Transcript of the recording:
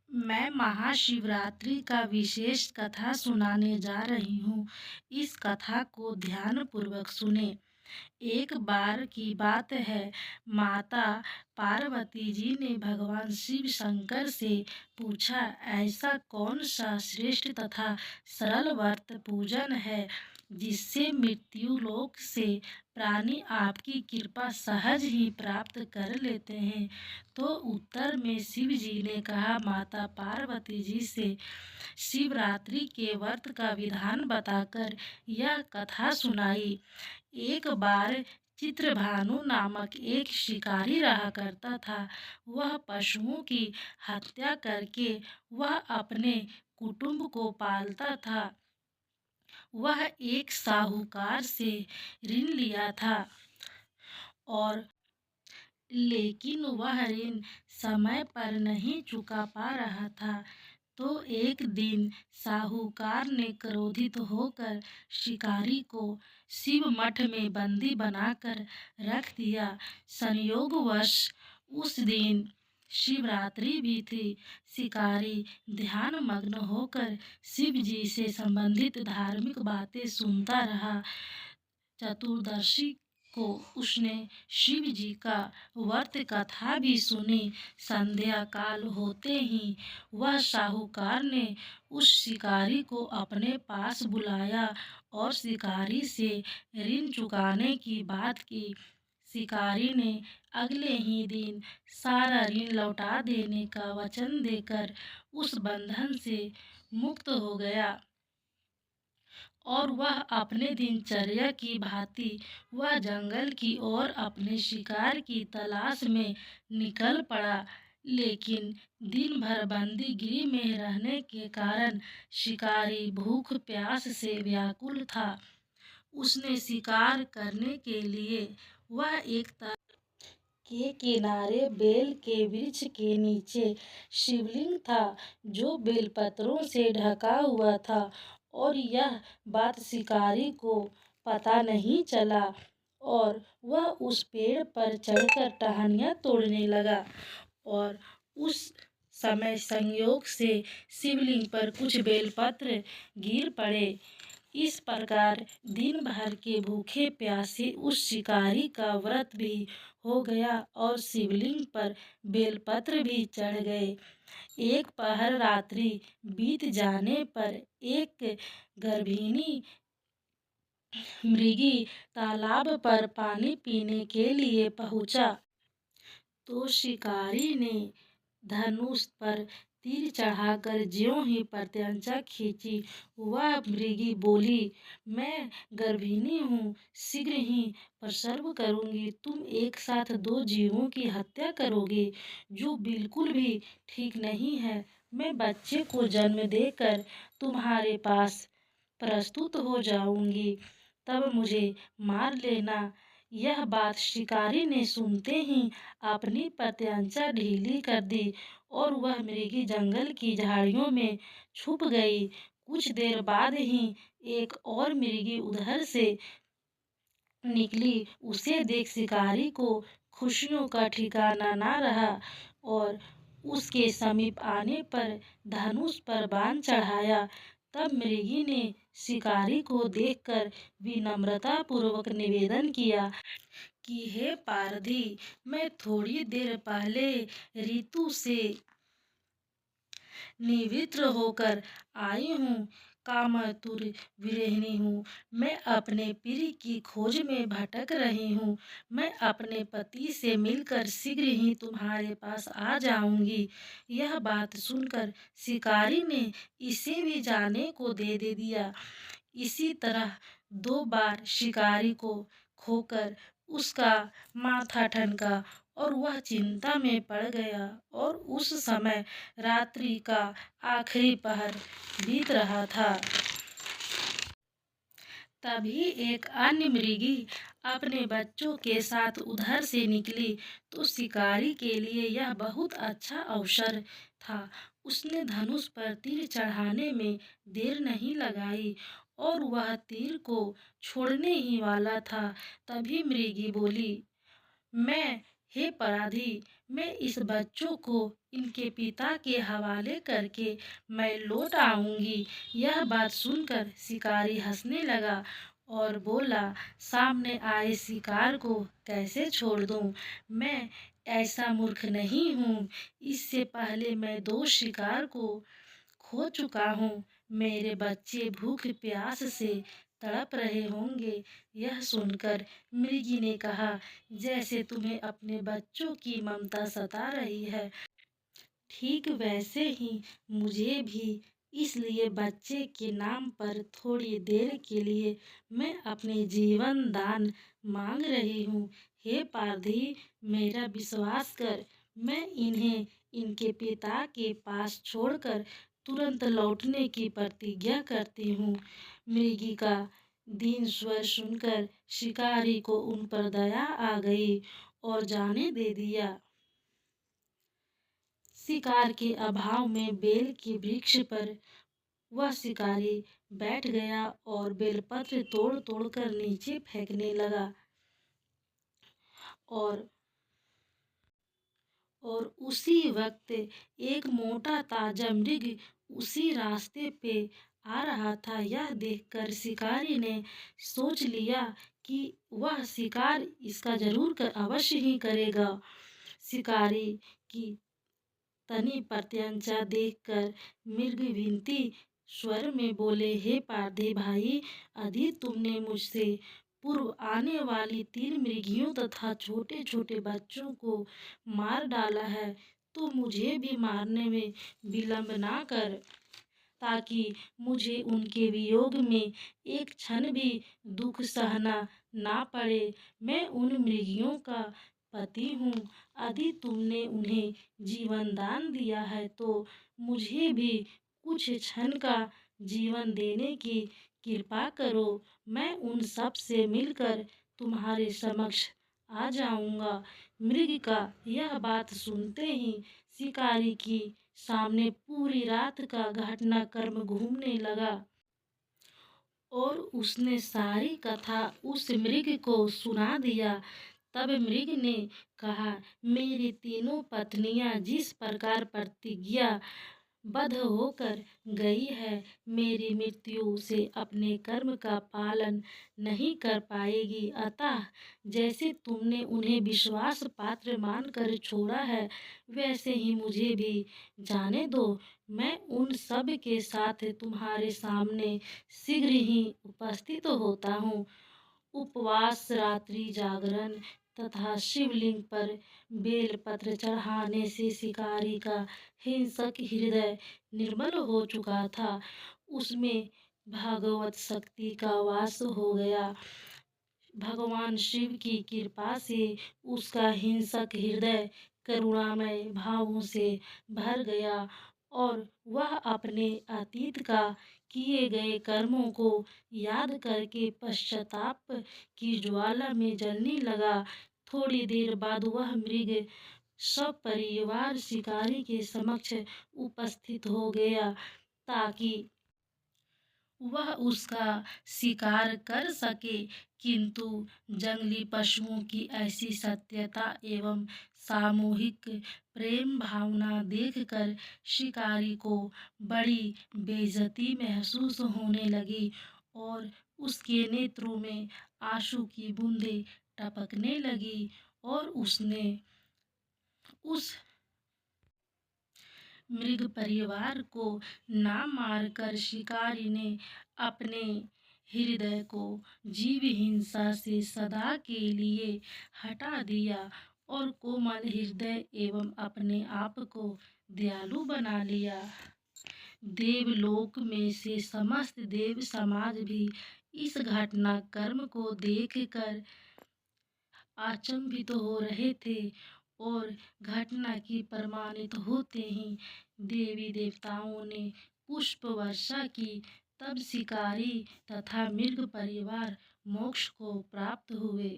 मैं महाशिवरात्रि का विशेष कथा सुनाने जा रही हूँ। इस कथा को ध्यानपूर्वक सुने। एक बार की बात है, माता पार्वती जी ने भगवान शिव शंकर से पूछा, ऐसा कौन सा श्रेष्ठ तथा सरल व्रत पूजन है जिससे मृत्यु लोक से प्राणी आपकी कृपा सहज ही प्राप्त कर लेते हैं। तो उत्तर में शिव जी ने कहा, माता पार्वती जी से शिवरात्रि के व्रत का विधान बताकर यह कथा सुनाई। एक बार चित्रभानु नामक एक शिकारी रहा करता था। वह पशुओं की हत्या करके वह अपने कुटुंब को पालता था। वह एक साहूकार से ऋण लिया था और लेकिन वह ऋण समय पर नहीं चुका पा रहा था। तो एक दिन साहूकार ने क्रोधित होकर शिकारी को शिव मठ में बंदी बनाकर रख दिया। संयोगवश उस दिन शिवरात्रि भी थी। शिकारी ध्यान मग्न होकर शिव जी से संबंधित धार्मिक बातें सुनता रहा। चतुर्दशी को उसने शिव जी का व्रत कथा भी सुनी। संध्या काल होते ही वह साहूकार ने उस शिकारी को अपने पास बुलाया और शिकारी से ऋण चुकाने की बात की। शिकारी ने अगले ही दिन सारा ऋण लौटा देने का वचन देकर उस बंधन से मुक्त हो गया और वह अपने दिनचर्या की भांति वह जंगल की ओर अपने शिकार की तलाश में निकल पड़ा। लेकिन दिन भर बंदीगिरी में रहने के कारण शिकारी भूख प्यास से व्याकुल था। उसने शिकार करने के लिए वह एक के किनारे बेल के वृक्ष के नीचे शिवलिंग था जो बेलपत्रों से ढका हुआ था और यह बात शिकारी को पता नहीं चला और वह उस पेड़ पर चढ़कर टहनियाँ तोड़ने लगा और उस समय संयोग से शिवलिंग पर कुछ बेलपत्र गिर पड़े। इस प्रकार दिन भर के भूखे प्यासे उस शिकारी का व्रत भी हो गया और शिवलिंग पर बेलपत्र भी चढ़ गए। एक पहर रात्रि बीत जाने पर एक गर्भिणी मृगी तालाब पर पानी पीने के लिए पहुंचा। तो शिकारी ने धनुष पर तीर चढ़ाकर ज्यों ही प्रत्यंचा खींची, वह मृगी बोली, मैं गर्भिणी हूँ, शीघ्र ही प्रसव करूँगी। तुम एक साथ दो जीवों की हत्या करोगे, जो बिल्कुल भी ठीक नहीं है। मैं बच्चे को जन्म देकर तुम्हारे पास प्रस्तुत हो जाऊंगी, तब मुझे मार लेना। यह बात शिकारी ने सुनते ही अपनी प्रत्यंचा ढीली कर दी और वह मृगी जंगल की झाड़ियों में छुप गई। कुछ देर बाद ही एक और मृगी उधर से निकली। उसे देख शिकारी को खुशियों का ठिकाना ना रहा और उसके समीप आने पर धनुष पर बाण चढ़ाया। तब मृगी ने शिकारी को देखकर विनम्रता पूर्वक निवेदन किया कि हे पारधी, मैं थोड़ी देर पहले ऋतु से निवृत्त होकर आई हूँ। कामातुर विरहिणी हूँ। मैं अपने प्रिय की खोज में भटक रही हूँ। मैं अपने पति से मिलकर शीघ्र ही तुम्हारे पास आ जाऊंगी। यह बात सुनकर शिकारी ने इसे भी जाने को दे दिया। इसी तरह 2 बार शिकारी को खोकर उसका माथा ठनका और वह चिंता में पड़ गया और उस समय रात्रि का आखिरी पहर बीत रहा था। तभी एक अन्य मृगी अपने बच्चों के साथ उधर से निकली। तो शिकारी के लिए यह बहुत अच्छा अवसर था। उसने धनुष पर तीर चढ़ाने में देर नहीं लगाई और वह तीर को छोड़ने ही वाला था। तभी मृगी बोली, मैं हे पराधी, मैं इस बच्चों को इनके पिता के हवाले करके मैं लौट आऊंगी। यह बात सुनकर शिकारी हंसने लगा और बोला, सामने आए शिकार को कैसे छोड़ दूं? मैं ऐसा मूर्ख नहीं हूँ। इससे पहले मैं 2 शिकार को खो चुका हूँ। मेरे बच्चे भूख प्यास से तड़प रहे होंगे। यह सुनकर मृगी ने कहा, जैसे तुम्हें अपने बच्चों की ममता सता रही है, ठीक वैसे ही मुझे भी। इसलिए बच्चे के नाम पर थोड़ी देर के लिए मैं अपने जीवन दान मांग रही हूँ। हे पारधी, मेरा विश्वास कर। मैं इन्हें इनके पिता के पास छोड़कर तुरंत लौटने की प्रतिज्ञा करती हूँ। मृगी का दीन स्वर सुनकर शिकारी को उन पर दया आ गई और जाने दे दिया। शिकार के अभाव में बेल के वृक्ष पर वह शिकारी बैठ गया और बेलपत्र तोड़ तोड़ कर नीचे फेंकने लगा। और उसी वक्त एक मोटा ताजा मृग उसी रास्ते पे आ रहा था। यह देखकर शिकारी ने सोच लिया कि वह शिकार इसका जरूर अवश्य ही करेगा। शिकारी की तनी प्रत्यंचा देखकर मृग विनती स्वर में बोले, हे पारधी भाई, यदि तुमने मुझसे पूर्व आने वाली 3 मृगियों तथा छोटे छोटे बच्चों को मार डाला है तो मुझे भी मारने में विलंब ना कर, ताकि मुझे उनके वियोग में एक क्षण भी दुख सहना ना पड़े। मैं उन मृगियों का पति हूँ। यदि तुमने उन्हें जीवन दान दिया है तो मुझे भी कुछ क्षण का जीवन देने की कृपा करो। मैं उन सब से मिलकर तुम्हारे समक्ष आ जाऊंगा। मृग का यह बात सुनते ही शिकारी की सामने पूरी रात का घटनाक्रम घूमने लगा और उसने सारी कथा उस मृग को सुना दिया। तब मृग ने कहा, मेरी तीनों पत्नियां जिस प्रकार प्रतिज्ञा बद्ध होकर गई है, मेरी मृत्यु से अपने कर्म का पालन नहीं कर पाएगी। अतः जैसे तुमने उन्हें विश्वास पात्र मानकर छोड़ा है, वैसे ही मुझे भी जाने दो। मैं उन सब के साथ तुम्हारे सामने शीघ्र ही उपस्थित होता हूँ। उपवास, रात्रि जागरण तथा शिवलिंग पर बेलपत्र चढ़ाने से शिकारी का हिंसक हृदय निर्मल हो चुका था। उसमें भगवत शक्ति का वास हो गया। भगवान शिव की कृपा से उसका हिंसक हृदय करुणामय भावों से भर गया और वह अपने अतीत का किए गए कर्मों को याद करके पश्चाताप की ज्वाला में जलने लगा। थोड़ी देर बाद वह मृग सब परिवार शिकारी के समक्ष उपस्थित हो गया ताकि वह उसका शिकार कर सके। किंतु जंगली पशुओं की ऐसी सत्यता एवं सामूहिक प्रेम भावना देखकर शिकारी को बड़ी बेइज्जती महसूस होने लगी और उसके नेत्रों में आंसू की बूंदें टपकने लगी और उसने उस मृग परिवार को ना मारकर शिकारी ने अपने हृदय को जीव हिंसा से सदा के लिए हटा दिया और कोमल हृदय एवं अपने आप को दयालु बना लिया। देवलोक में से समस्त देव समाज भी इस घटनाक्रम को देखकर अचंभित हो रहे थे और घटना की प्रमाणित होते ही देवी देवताओं ने पुष्प वर्षा की। तब शिकारी तथा मृग परिवार मोक्ष को प्राप्त हुए।